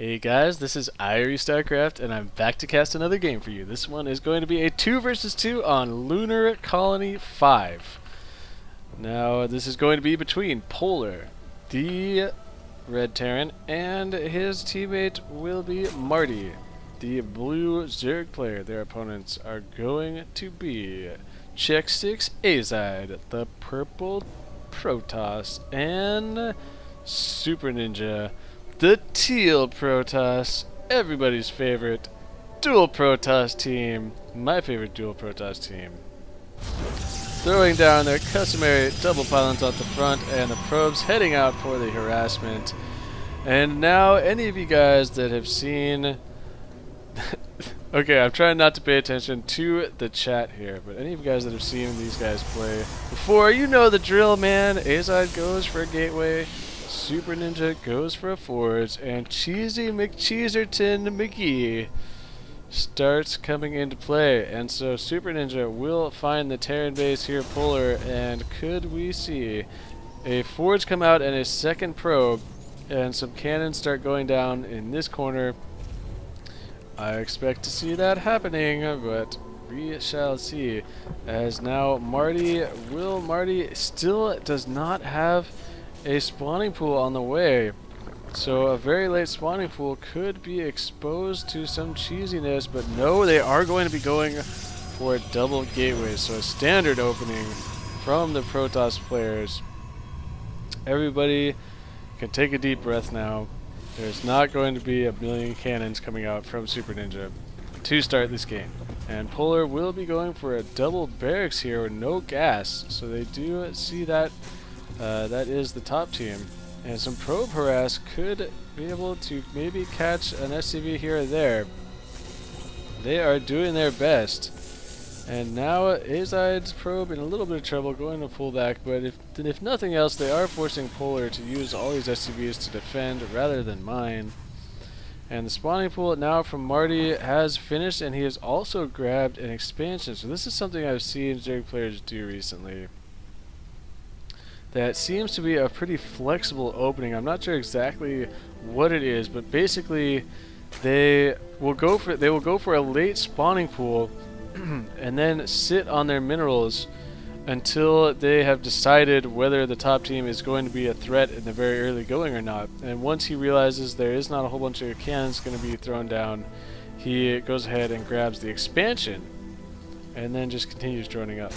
Hey guys, this is IrieStarcraft, and I'm back to cast another game for you. This one is going to be a 2 versus 2 on Lunar Colony V. Now, this is going to be between Polar, the Red Terran, and his teammate will be Marty, the Blue Zerg player. Their opponents are going to be xSixAzide, the Purple Protoss, and SuperNinja, the Teal Protoss, everybody's favorite dual Protoss team, my favorite dual Protoss team. Throwing down their customary double pylons at the front and the probes heading out for the harassment. And now, any of you guys that have seen... okay, I'm trying not to pay attention to the chat here, but any of you guys that have seen these guys play before, you know the drill, man. Azide goes for a gateway, SuperNinja goes for a forge, and Cheesy McCheeserton McGee starts coming into play. And so SuperNinja will find the Terran base here, Polar, and could we see a forge come out and a second probe, and some cannons start going down in this corner. I expect to see that happening, but we shall see. As now Marty still does not have a spawning pool on the way, so a very late spawning pool could be exposed to some cheesiness, but no, they are going to be going for a double gateway, so a standard opening from the Protoss players. Everybody can take a deep breath now. There's not going to be a million cannons coming out from SuperNinja to start this game. And Polar will be going for a double barracks here with no gas, so they do see that that is the top team. And some probe harass could be able to maybe catch an SCV here or there. They are doing their best. And now Azide's probe in a little bit of trouble, going to pull back, but if nothing else, they are forcing Polar to use all these SCVs to defend rather than mine. And the spawning pool now from Marty has finished, and he has also grabbed an expansion. So this is something I've seen Zerg players do recently. That seems to be a pretty flexible opening. I'm not sure exactly what it is, but basically they will go for a late spawning pool and then sit on their minerals until they have decided whether the top team is going to be a threat in the very early going or not. And once he realizes there is not a whole bunch of cannons going to be thrown down, he goes ahead and grabs the expansion and then just continues droning up.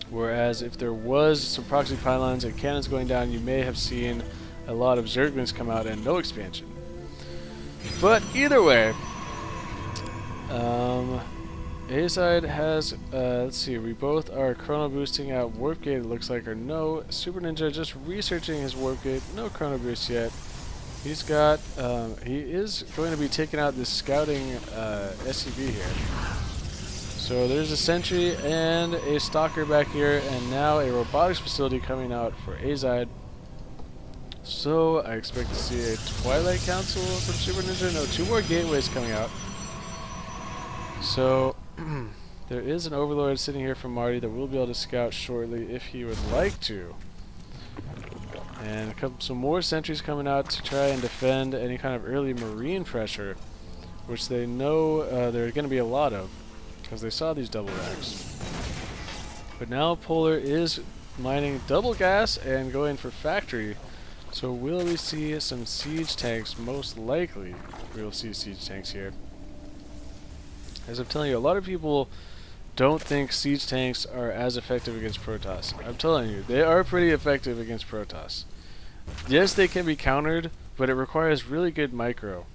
Whereas if there was some proxy pylons and cannons going down, you may have seen a lot of Zerglings come out and no expansion. But either way, Azide has, let's see, we both are chrono boosting out warp gate, it looks like, or no. SuperNinja just researching his warp gate, no chrono boost yet. He's got, he is going to be taking out this scouting SCV here. So there's a sentry and a stalker back here, and now a robotics facility coming out for Azide. So I expect to see a Twilight Council from SuperNinja. No, 2 more gateways coming out. So there is an Overlord sitting here from Marty that will be able to scout shortly if he would like to. And some more sentries coming out to try and defend any kind of early marine pressure, which they know there are going to be a lot of, because they saw these double racks. But now Polar is mining double gas and going for factory. So will we see some siege tanks? Most likely we will see siege tanks here. As I'm telling you, a lot of people don't think siege tanks are as effective against Protoss. I'm telling you, they are pretty effective against Protoss. Yes, they can be countered, but it requires really good micro.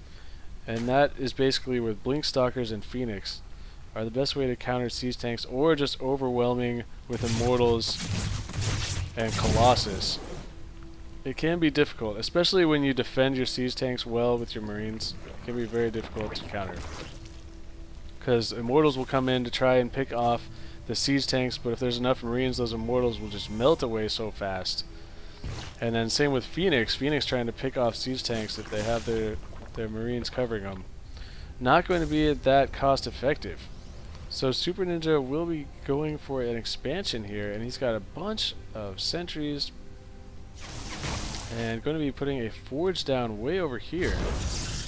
And that is basically with Blink Stalkers and Phoenix are the best way to counter siege tanks, or just overwhelming with Immortals and Colossus. It can be difficult, especially when you defend your siege tanks well with your Marines. It can be very difficult to counter, because Immortals will come in to try and pick off the siege tanks, but if there's enough Marines, those Immortals will just melt away so fast. And then same with Phoenix. Phoenix trying to pick off siege tanks if they have their Marines covering them. Not going to be that cost effective. So SuperNinja will be going for an expansion here, and he's got a bunch of sentries And going to be putting a forge down way over here.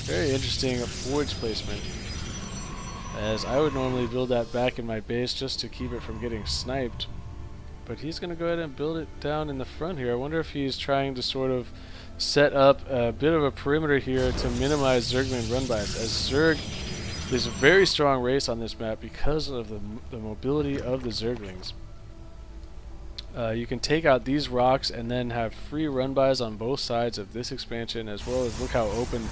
Very interesting forge placement, as I would normally build that back in my base just to keep it from getting sniped. But he's going to go ahead and build it down in the front here. I wonder if he's trying to sort of set up a bit of a perimeter here to minimize Zergling run-bys, as Zerg is a very strong race on this map because of the mobility of the Zerglings. You can take out these rocks and then have free run-bys on both sides of this expansion, as well as look how open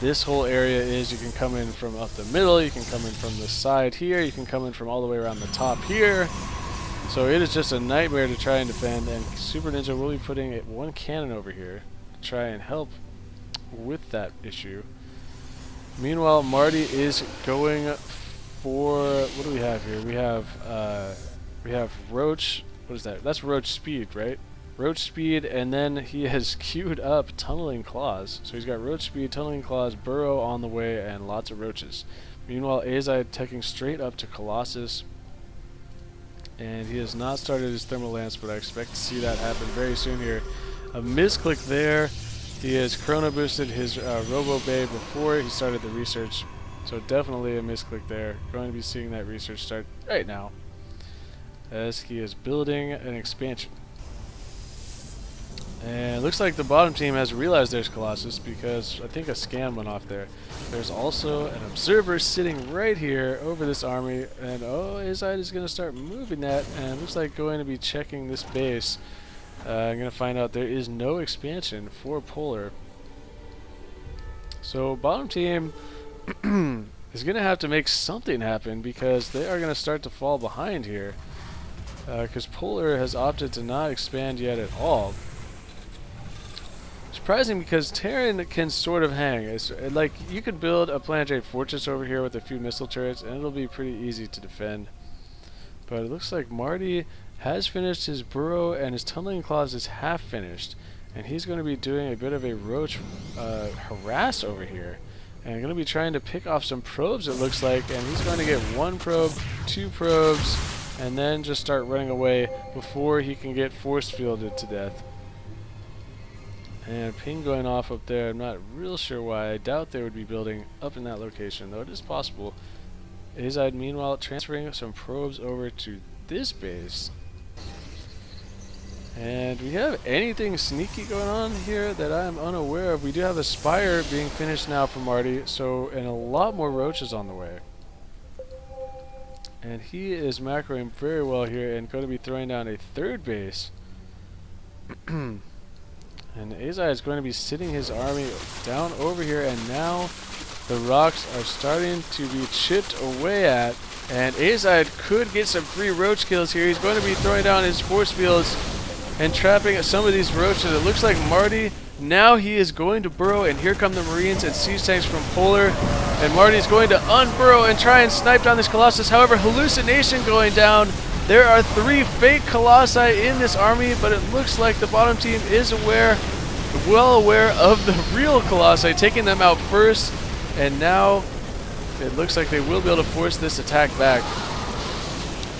this whole area is. You can come in from up the middle, you can come in from the side here, you can come in from all the way around the top here. So it is just a nightmare to try and defend, and SuperNinja will be putting one cannon over here to try and help with that issue. Meanwhile, Marty is going for, what do we have here? We have Roach. What is that? That's Roach Speed, right? Roach Speed, and then he has queued up Tunneling Claws. So he's got Roach Speed, Tunneling Claws, Burrow on the way, and lots of roaches. Meanwhile, Azide taking straight up to Colossus. And he has not started his Thermal Lance, but I expect to see that happen very soon here. A misclick there. He has Chrono boosted his Robo Bay before he started the research. So definitely a misclick there. Going to be seeing that research start right now, as he is building an expansion. And it looks like the bottom team has realized there's Colossus, because I think a scan went off there. There's also an observer sitting right here over this army, and Azide is going to start moving that, and it looks like going to be checking this base. I'm going to find out there is no expansion for Polar. So bottom team is going to have to make something happen, because they are going to start to fall behind here. Because Polar has opted to not expand yet at all. Surprising, because Terran can sort of hang. It's like you could build a planetary fortress over here with a few missile turrets, and it'll be pretty easy to defend. But it looks like Marty has finished his burrow, and his Tunneling Claws is half finished. And he's going to be doing a bit of a roach harass over here. And going to be trying to pick off some probes, it looks like. And he's going to get one probe, two probes, and then just start running away before he can get force fielded to death. And ping going off up there. I'm not real sure why. I doubt they would be building up in that location, though it is possible. Azide, meanwhile, transferring some probes over to this base. And we have anything sneaky going on here that I'm unaware of. We do have a Spire being finished now for Marty, so, and a lot more roaches on the way. And he is macroing very well here and going to be throwing down a third base. And Azide is going to be sitting his army down over here, and now the rocks are starting to be chipped away at. And Azide could get some free roach kills here. He's going to be throwing down his force fields and trapping some of these roaches. It looks like Marty, now he is going to burrow, and here come the Marines and siege tanks from Polar. And Marty is going to unburrow and try and snipe down this Colossus. However, hallucination going down. There are 3 fake Colossi in this army, but it looks like the bottom team is well aware of the real Colossi, taking them out first, and now it looks like they will be able to force this attack back.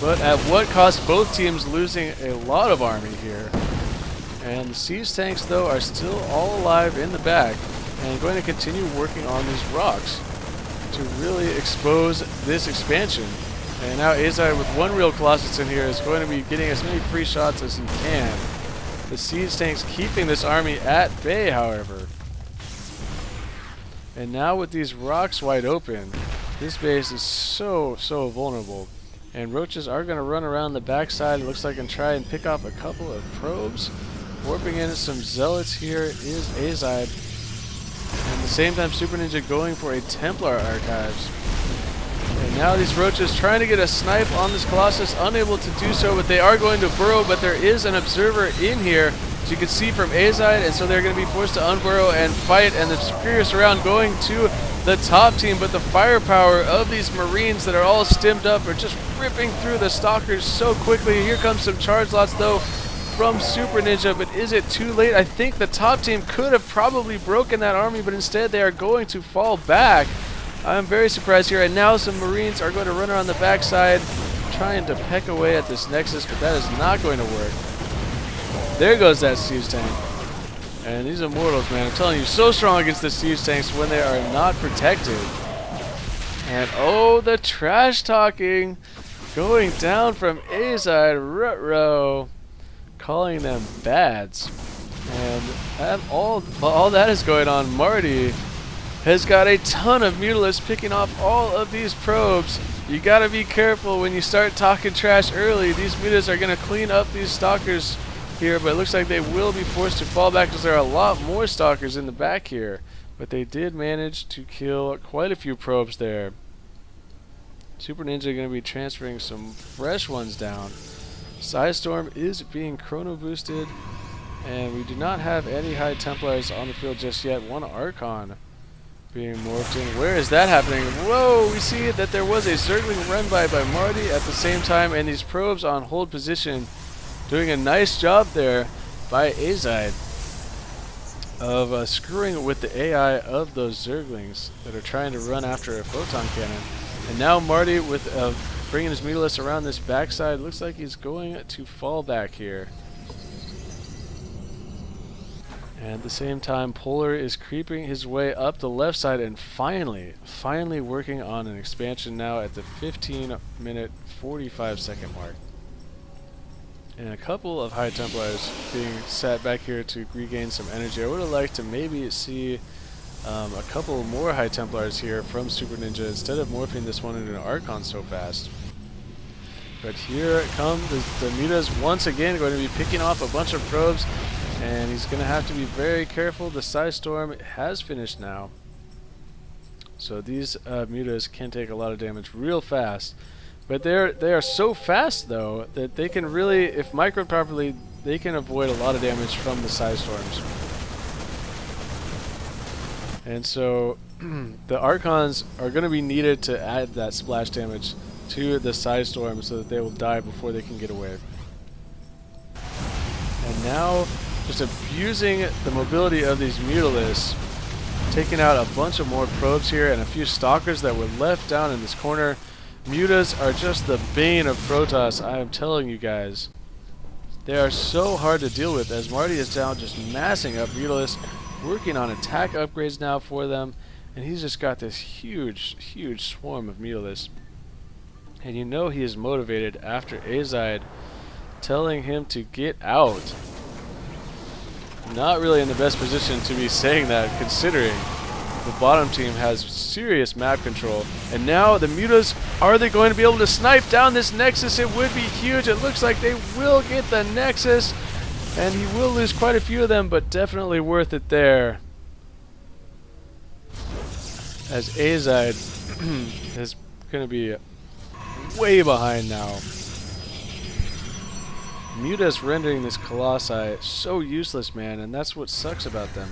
But at what cost? Both teams losing a lot of army here. And the siege tanks, though, are still all alive in the back, and going to continue working on these rocks to really expose this expansion. And now Azide, with one real Colossus in here, is going to be getting as many free shots as he can. The siege tanks keeping this army at bay, however. And now with these rocks wide open, this base is so vulnerable. And roaches are going to run around the backside, it looks like, and try and pick off a couple of probes. Warping in some zealots here is Azide. And at the same time, SuperNinja going for a Templar Archives. And now these roaches trying to get a snipe on this Colossus, unable to do so, but they are going to burrow, but there is an observer in here, as you can see from Azide, and so they're going to be forced to unburrow and fight, and the superior surround going to the top team, but the firepower of these Marines that are all stimmed up are just ripping through the stalkers so quickly. Here comes some charge lots, though, from SuperNinja, but is it too late? I think the top team could have probably broken that army, but instead they are going to fall back. I'm very surprised here, and now some Marines are going to run around the backside trying to peck away at this Nexus, but that is not going to work. There goes that siege tank. And these Immortals, man, I'm telling you, so strong against the siege tanks when they are not protected. And oh, the trash talking going down from xSixAzide, Rutro, calling them bads. And all that is going on, Marty has got a ton of Mutalisks picking off all of these probes. You gotta be careful when you start talking trash early. These Mutas are gonna clean up these Stalkers here, but it looks like they will be forced to fall back because there are a lot more Stalkers in the back here. But they did manage to kill quite a few probes there. SuperNinja going to be transferring some fresh ones down. Psystorm is being chrono boosted, and we do not have any High Templars on the field just yet. One Archon being morphed in. Where is that happening? Whoa, we see that there was a Zergling run by Marty at the same time, and these probes on hold position, doing a nice job there by xSixAzide of screwing with the AI of those Zerglings that are trying to run after a photon cannon. And now Marty, with bringing his Mutalisks around this backside, looks like he's going to fall back here. And at the same time, Polar is creeping his way up the left side and finally working on an expansion now at the 15-minute, 45-second mark. And a couple of High Templars being sat back here to regain some energy. I would have liked to maybe see a couple more High Templars here from SuperNinja instead of morphing this one into an Archon so fast. But here come the Mutas once again, going to be picking off a bunch of probes, and he's going to have to be very careful. The Psystorm has finished now, so these Mutas can take a lot of damage real fast. But they are so fast though that they can really, if microed properly, they can avoid a lot of damage from the Psystorms. And so the Archons are going to be needed to add that splash damage to the Psystorm so that they will die before they can get away. And now just abusing the mobility of these Mutalisks, taking out a bunch of more probes here and a few Stalkers that were left down in this corner. Mutas are just the bane of Protoss, I am telling you guys. They are so hard to deal with as Marty is down just massing up Mutalisks, working on attack upgrades now for them, and he's just got this huge swarm of Mutalisks. And you know he is motivated after xSixAzide telling him to get out. Not really in the best position to be saying that, considering the bottom team has serious map control. And now the Mutas, are they going to be able to snipe down this Nexus? It would be huge. It looks like they will get the Nexus, and he will lose quite a few of them, but definitely worth it there. As xSixAzide is going to be way behind now. Mutas rendering this Colossi so useless, man, and that's what sucks about them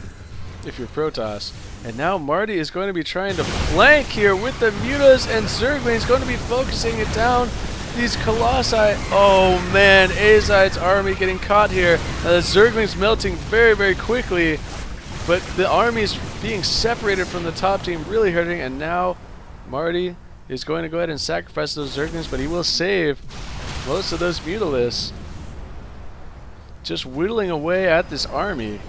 if you're Protoss. And now Marty is going to be trying to flank here with the Mutas, and Zergling is going to be focusing it down. These Colossi, oh man, xSixAzide's army getting caught here. The Zergling's melting very quickly, but the army is being separated from the top team, really hurting. And now Marty is going to go ahead and sacrifice those Zerglings, but he will save most of those Mutalisks, just whittling away at this army.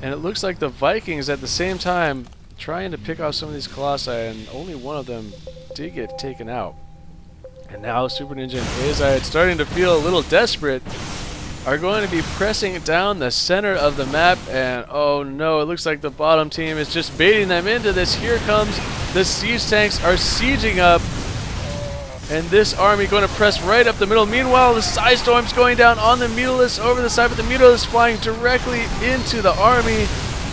And it looks like the Vikings at the same time trying to pick off some of these Colossi, and only one of them did get taken out. And now SuperNinja and xSixAzide, starting to feel a little desperate, are going to be pressing down the center of the map. And oh no, it looks like the bottom team is just baiting them into this. Here comes the siege tanks are sieging up, and this army going to press right up the middle. Meanwhile, the Psystorm's going down on the Mutalisks over the side, but the Mutalisks flying directly into the army,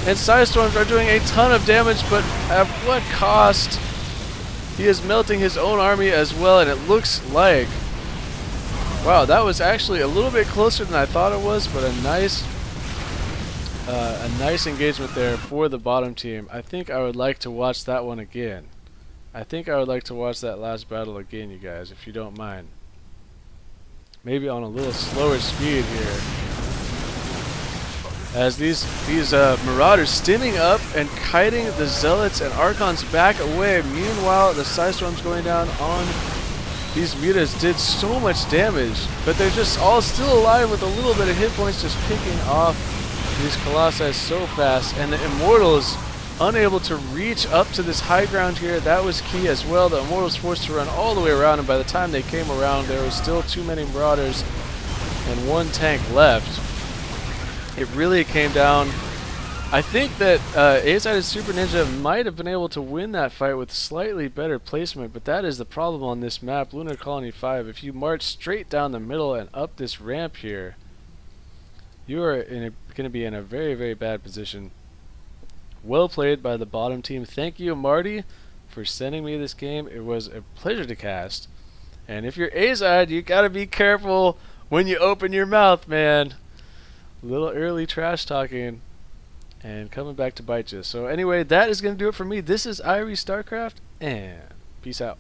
and Psystorms are doing a ton of damage, but at what cost? He is melting his own army as well, and it looks like, wow, that was actually a little bit closer than I thought it was, but a nice engagement there for the bottom team. I think I would like to watch that one again. I think I would like to watch that last battle again, you guys, if you don't mind. Maybe on a little slower speed here, as these Marauders stimming up and kiting the Zealots and Archons back away. Meanwhile, the Psystorms going down on these Mutas did so much damage, but they're just all still alive with a little bit of hit points, just picking off these Colossi so fast, and the Immortals unable to reach up to this high ground here. That was key as well. The Immortals forced to run all the way around, and by the time they came around, there was still too many Marauders and one tank left. It really came down. I think that xSixAzide and SuperNinja might have been able to win that fight with slightly better placement, but that is the problem on this map, Lunar Colony V. If you march straight down the middle and up this ramp here, you are going to be in a very, very bad position. Well played by the bottom team. Thank you, Marty, for sending me this game. It was a pleasure to cast. And if you're xSixAzide, you got to be careful when you open your mouth, man. A little early trash talking and coming back to bite you. So anyway, that is going to do it for me. This is IrieStarcraft, and peace out.